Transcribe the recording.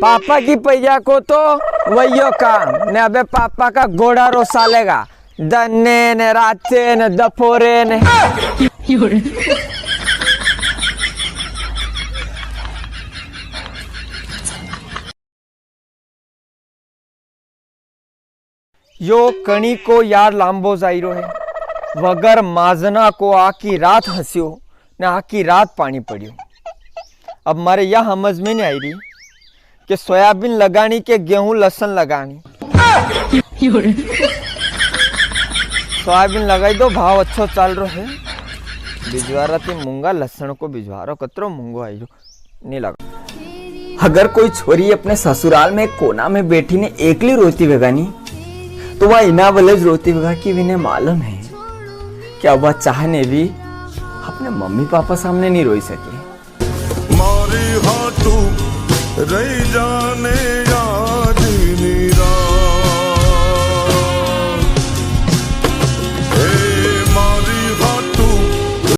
पापा की पैया को तो वही काम ने अबे पापा का घोड़ा रोसा लेगा दन्ने ने राचे ने दफोरे ने यो कणी को यार लांबो जायरो है वगर माजना को आकी रात हंस्यो ने आकी रात पानी पड़ियो। अब मारे यह समझ में नहीं आई रही कि सोयाबीन लगानी के गेहूं लहसुन लगानी। सोयाबीन लगाई दो भाव अच्छो चल रहा है बिजवारा थी मूंगा लहसुन को बिजवारो कतरो मूंगो आई नहीं लगा। अगर कोई छोरी अपने ससुराल में कोना में बैठी ने एकली रोती भगानी तो वह इना बलज रोती भगा कि विने मालूम है क्या वह चाहने भी अपने मम्मी पापा सामने नहीं रोई सके। मारी हाथू रही जाने